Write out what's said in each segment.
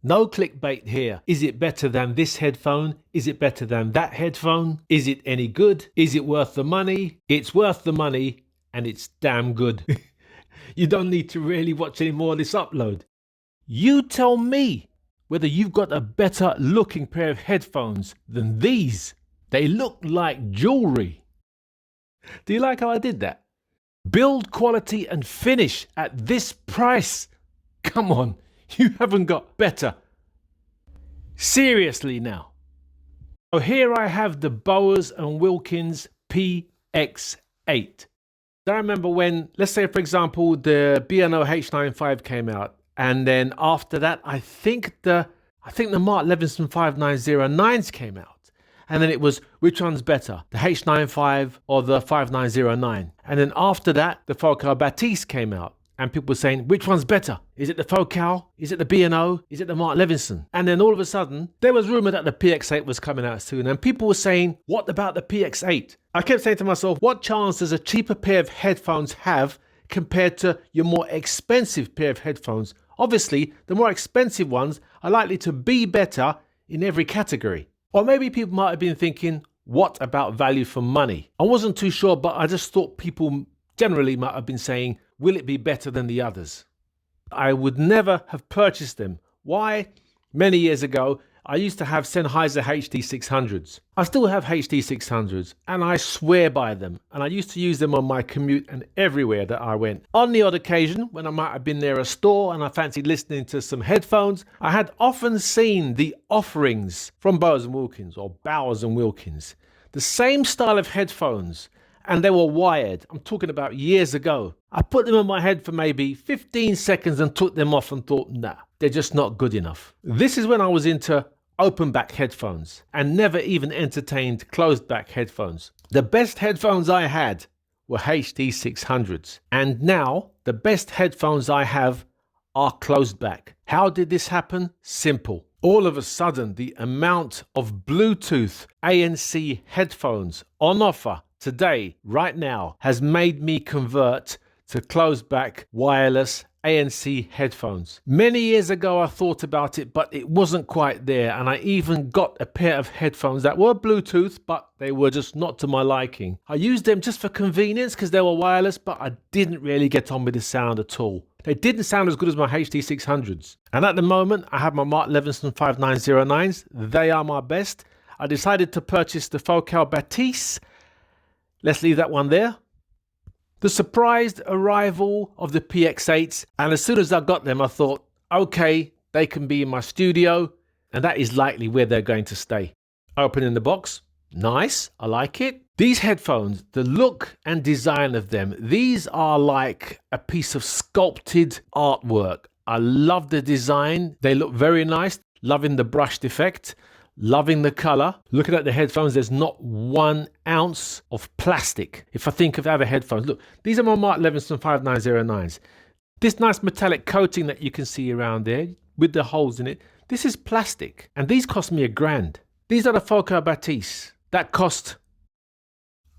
No clickbait here. Is it better than this headphone? Is it better than that headphone? Is it any good? Is it worth the money? It's worth the money and it's damn good. You don't need to really watch any more of this upload. You tell me whether you've got a better looking pair of headphones than these. They look like jewelry. Do you like how I did that? Build quality and finish at this price. Come on, you haven't got better. Seriously now. So here I have the Bowers and Wilkins PX8. I remember when, let's say for example, the B&O H95 came out, and then after that, I think the Mark Levinson 5909s came out. And then it was, which one's better, the H95 or the 5909? And then after that, the Focal Batiste came out. And people were saying, which one's better? Is it the Focal? Is it the B&O? Is it the Mark Levinson? And then all of a sudden, there was rumor that the PX8 was coming out soon. And people were saying, what about the PX8? I kept saying to myself, what chance does a cheaper pair of headphones have compared to your more expensive pair of headphones? Obviously, the more expensive ones are likely to be better in every category. Or maybe people might have been thinking, what about value for money? I wasn't too sure, but I just thought people generally might have been saying, will it be better than the others? I would never have purchased them. Why? Many years ago, I used to have Sennheiser HD600s. I still have HD600s, and I swear by them. And I used to use them on my commute and everywhere that I went. On the odd occasion, when I might have been near a store and I fancied listening to some headphones, I had often seen the offerings from Bowers and Wilkins or Bowers and Wilkins. The same style of headphones, and they were wired. I'm talking about years ago. I put them in my head for maybe 15 seconds and took them off and thought, nah, they're just not good enough. This is when I was into open back headphones and never even entertained closed back headphones. The best headphones I had were HD600s, and now the best headphones I have are closed back. How did this happen? Simple. All of a sudden, the amount of Bluetooth ANC headphones on offer today, right now, has made me convert to closed back wireless ANC headphones. Many years ago I thought about it, but it wasn't quite there, and I even got a pair of headphones that were Bluetooth, but they were just not to my liking. I used them just for convenience because they were wireless, but I didn't really get on with the sound at all. They didn't sound as good as my HD600s. And at the moment I have my Mark Levinson 5909s. They are my best. I decided to purchase the Focal Batiste. Let's leave that one there. The surprised arrival of the PX8s, and as soon as I got them I thought, okay, they can be in my studio, and that is likely where they're going to stay. Opening the box, nice, I like it. These headphones, the look and design of them, these are like a piece of sculpted artwork. I love the design, they look very nice, loving the brushed effect. Loving the color. Looking at the headphones, there's not 1 ounce of plastic. If I think of other headphones, look, these are my Mark Levinson 5909s. This nice metallic coating that you can see around there with the holes in it, this is plastic, and these cost me $1,000. These are the Focal Batiste that cost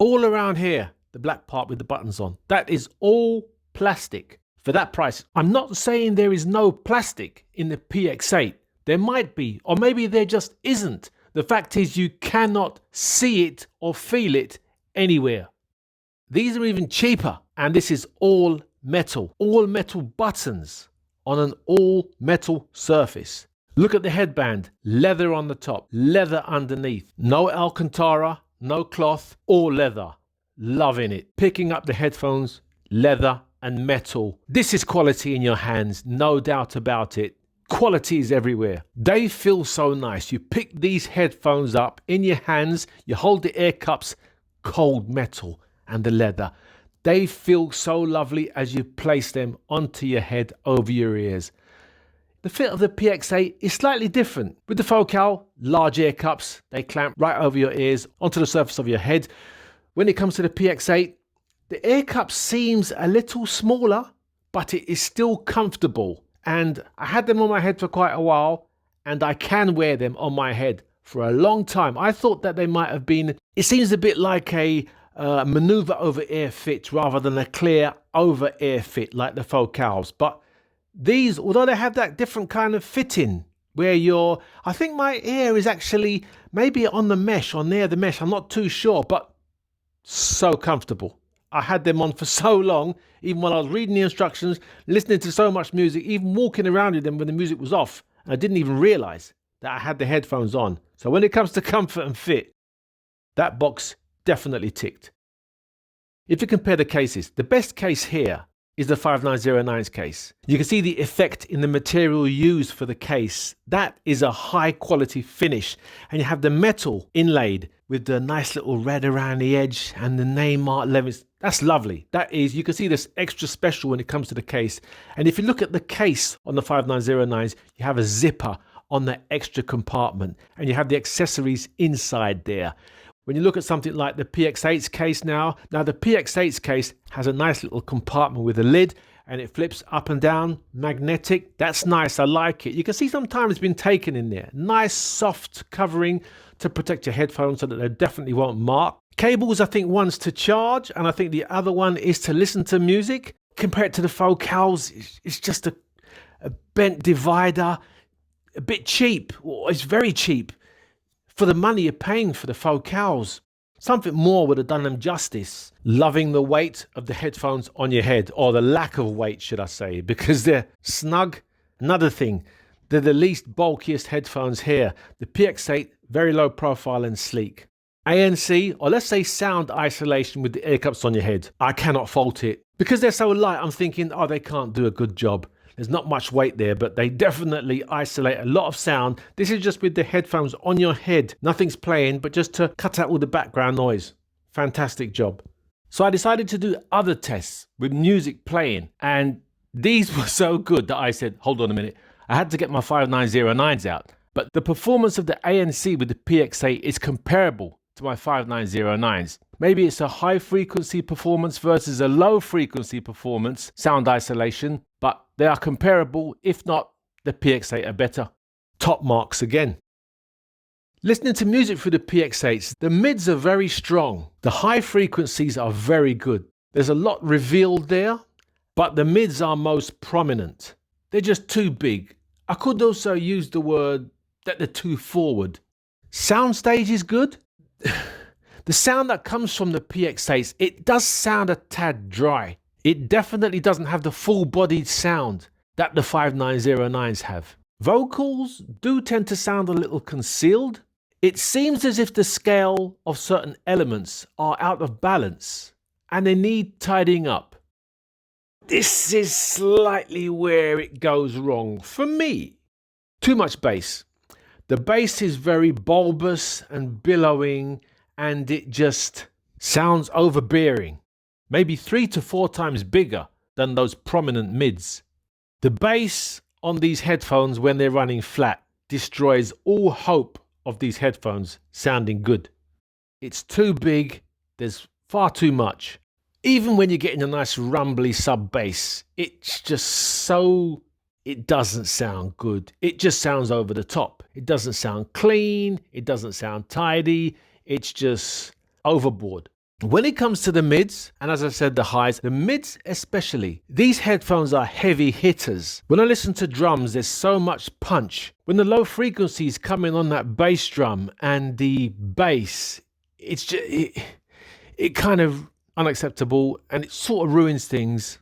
all around here, the black part with the buttons on. That is all plastic for that price. I'm not saying there is no plastic in the PX8. There might be, or maybe there just isn't. The fact is you cannot see it or feel it anywhere. These are even cheaper, and this is all metal buttons on an all metal surface. Look at the headband, leather on the top, leather underneath. No Alcantara, no cloth, all leather. Loving it. Picking up the headphones, leather and metal. This is quality in your hands, no doubt about it. Quality is everywhere. They feel so nice. You pick these headphones up in your hands, you hold the ear cups, cold metal and the leather. They feel so lovely as you place them onto your head over your ears. The fit of the PX8 is slightly different. With the Focal, large ear cups, they clamp right over your ears onto the surface of your head. When it comes to the PX8, the ear cup seems a little smaller, but it is still comfortable. And I had them on my head for quite a while, and I can wear them on my head for a long time. I thought that they might have been, it seems a bit like a maneuver over ear fit rather than a clear over ear fit like the Focals. But these, although they have that different kind of fitting where I think my ear is actually maybe on the mesh or near the mesh. I'm not too sure, but so comfortable. I had them on for so long, even while I was reading the instructions, listening to so much music, even walking around with them when the music was off. And I didn't even realize that I had the headphones on. So when it comes to comfort and fit, that box definitely ticked. If you compare the cases, the best case here is the 5909's case. You can see the effect in the material used for the case. That is a high quality finish. And you have the metal inlaid with the nice little red around the edge and the name Mark Levins. That's lovely. That is, you can see this extra special when it comes to the case. And if you look at the case on the 5909s, you have a zipper on the extra compartment and you have the accessories inside there. When you look at something like the PX8's case now the PX8's case has a nice little compartment with a lid and it flips up and down, magnetic. That's nice, I like it. You can see some time has been taken in there. Nice soft covering to protect your headphones so that they definitely won't mark. Cables, I think one's to charge and I think the other one is to listen to music. Compared to the Focals, it's just a bent divider, a bit cheap, or it's very cheap. For the money you're paying for the Focals, something more would have done them justice. Loving the weight of the headphones on your head, or the lack of weight, should I say, because they're snug. Another thing, they're the least bulkiest headphones here. The PX8, very low profile and sleek. ANC, or let's say sound isolation with the ear cups on your head. I cannot fault it. Because they're so light, I'm thinking, oh, they can't do a good job. There's not much weight there, but they definitely isolate a lot of sound. This is just with the headphones on your head. Nothing's playing, but just to cut out all the background noise. Fantastic job. So I decided to do other tests with music playing, and these were so good that I said, hold on a minute. I had to get my 5909s out. But the performance of the ANC with the PX8 is comparable to my 5909s. Maybe it's a high frequency performance versus a low frequency performance, sound isolation, but they are comparable. If not, the PX8 are better. Top marks again. Listening to music through the PX8s, the mids are very strong. The high frequencies are very good. There's a lot revealed there, but the mids are most prominent. They're just too big. I could also use the word that they're too forward. Soundstage is good. The sound that comes from the PX8s, it does sound a tad dry. It definitely doesn't have the full-bodied sound that the 5909s have. Vocals do tend to sound a little concealed. It seems as if the scale of certain elements are out of balance and they need tidying up. This is slightly where it goes wrong for me. Too much bass. The bass is very bulbous and billowing and it just sounds overbearing. Maybe 3 to 4 times bigger than those prominent mids. The bass on these headphones when they're running flat destroys all hope of these headphones sounding good. It's too big, there's far too much. Even when you're getting a nice rumbly sub bass, it's just so, it doesn't sound good. It just sounds over the top. It doesn't sound clean, it doesn't sound tidy, it's just overboard. When it comes to the mids, and as I said, the highs, the mids especially, these headphones are heavy hitters. When I listen to drums, there's so much punch. When the low frequencies come in on that bass drum and the bass, it's just, it kind of unacceptable and it sort of ruins things.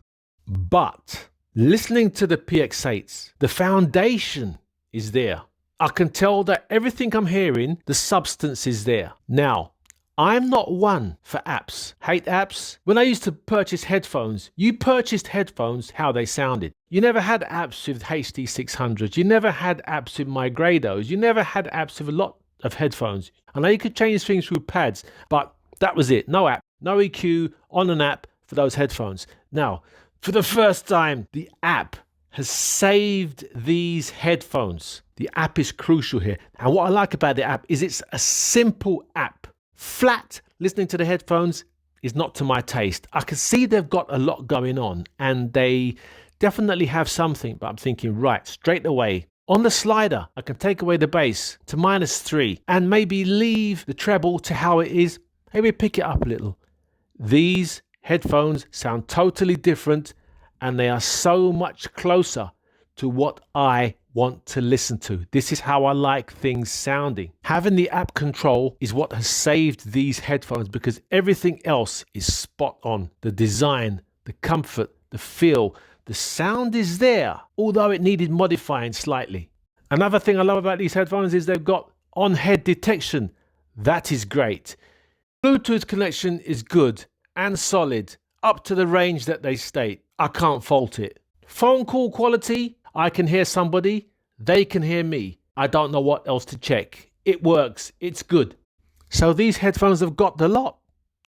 But listening to the PX8s, the foundation is there. I can tell that everything I'm hearing, the substance is there. Now, I'm not one for apps. Hate apps. When I used to purchase headphones, you purchased headphones how they sounded. You never had apps with HD600s. You never had apps with Migrados. You never had apps with a lot of headphones. I know you could change things through pads, but that was it. No app, no EQ on an app for those headphones. Now, for the first time, the app has saved these headphones. The app is crucial here. And what I like about the app is it's a simple app. Flat listening to the headphones is not to my taste. I can see they've got a lot going on and they definitely have something, but I'm thinking, right, straight away. On the slider, I can take away the bass to -3 and maybe leave the treble to how it is. Maybe pick it up a little. These headphones sound totally different and they are so much closer to what I want to listen to. This is how I like things sounding. Having the app control is what has saved these headphones because everything else is spot on. The design, the comfort, the feel, the sound is there, although it needed modifying slightly. Another thing I love about these headphones is they've got on-head detection. That is great. Bluetooth connection is good and solid, up to the range that they state. I can't fault it. Phone call quality, I can hear somebody, they can hear me. I don't know what else to check. It works, it's good. So these headphones have got the lot.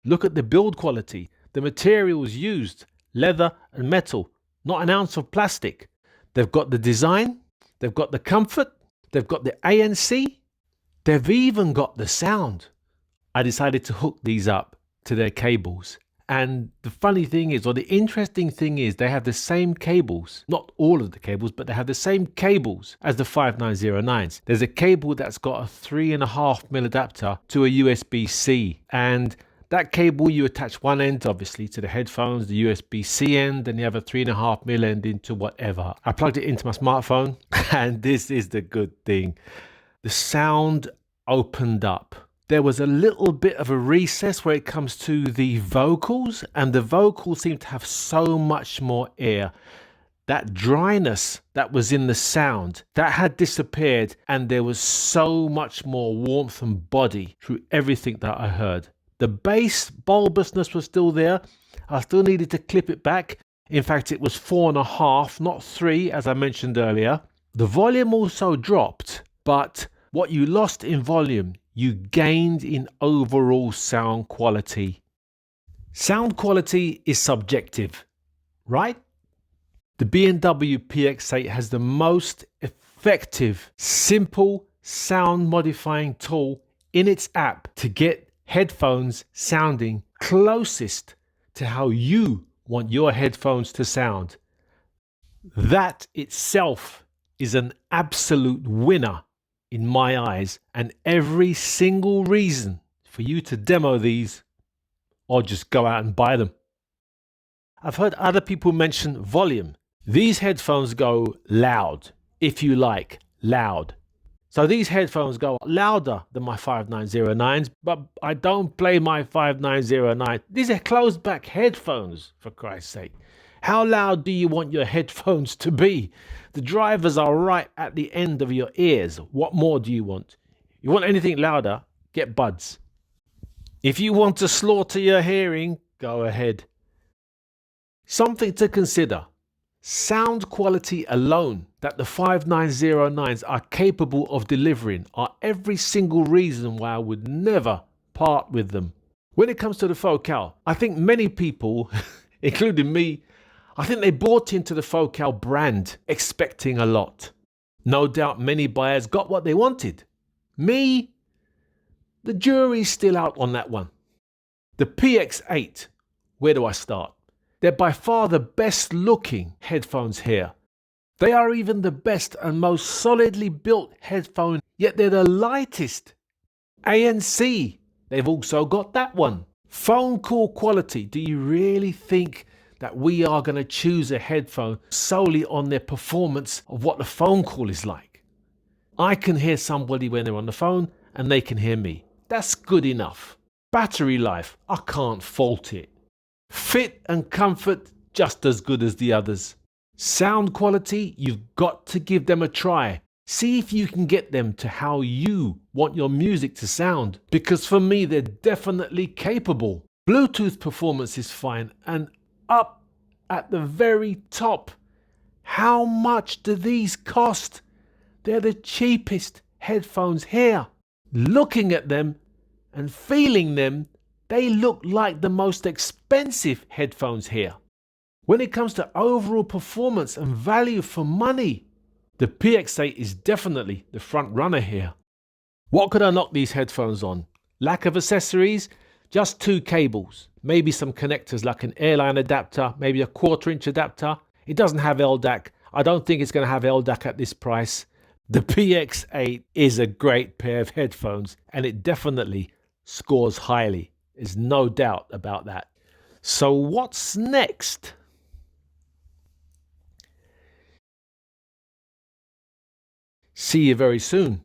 Look at the build quality, the materials used, leather and metal, not an ounce of plastic. They've got the design, they've got the comfort, they've got the ANC, they've even got the sound. I decided to hook these up to their cables. And the funny thing is, or the interesting thing is, they have the same cables, not all of the cables, but they have the same cables as the 5909s. There's a cable that's got a 3.5mm adapter to a USB-C. And that cable, you attach one end, obviously, to the headphones, the USB-C end, and you have a 3.5mm end into whatever. I plugged it into my smartphone, and this is the good thing. The sound opened up. There was a little bit of a recess where it comes to the vocals, and the vocals seem to have so much more air. That dryness that was in the sound, that had disappeared, and there was so much more warmth and body through everything that I heard. The bass bulbousness was still there. I still needed to clip it back. In fact, it was 4.5, not 3, as I mentioned earlier. The volume also dropped, but what you lost in volume, you gained in overall sound quality. Sound quality is subjective, right? The B&W PX8 has the most effective, simple sound modifying tool in its app to get headphones sounding closest to how you want your headphones to sound. That itself is an absolute winner in my eyes, and every single reason for you to demo these or just go out and buy them. I've heard other people mention volume. These headphones go loud, if you like, loud. So these headphones go louder than my 5909s, but I don't play my 5909. These are closed back headphones, for Christ's sake. How loud do you want your headphones to be? The drivers are right at the end of your ears. What more do you want? You want anything louder? Get buds. If you want to slaughter your hearing, go ahead. Something to consider. Sound quality alone that the 5909s are capable of delivering are every single reason why I would never part with them. When it comes to the Focal, I think many people, including me, I think they bought into the Focal brand expecting a lot. No doubt many buyers got what they wanted. Me, the jury's still out on that one. The PX8, where do I start? They're by far the best looking headphones here. They are even the best and most solidly built headphone, yet they're the lightest. ANC, they've also got that one. Phone call quality, do you really think that we are going to choose a headphone solely on their performance of what the phone call is like? I can hear somebody when they're on the phone and they can hear me. That's good enough. Battery life, I can't fault it. Fit and comfort, just as good as the others. Sound quality, you've got to give them a try. See if you can get them to how you want your music to sound, because for me they're definitely capable. Bluetooth performance is fine, and up at the very top, how much do these cost? They're the cheapest headphones here. Looking at them and feeling them, they look like the most expensive headphones here. When it comes to overall performance and value for money, the PX8 is definitely the front runner here. What could I knock these headphones on? Lack of accessories, just 2 cables, maybe some connectors like an airline adapter, maybe a 1/4-inch adapter. It doesn't have LDAC. I don't think it's going to have LDAC at this price. The PX8 is a great pair of headphones, and it definitely scores highly. There's no doubt about that. So what's next? See you very soon.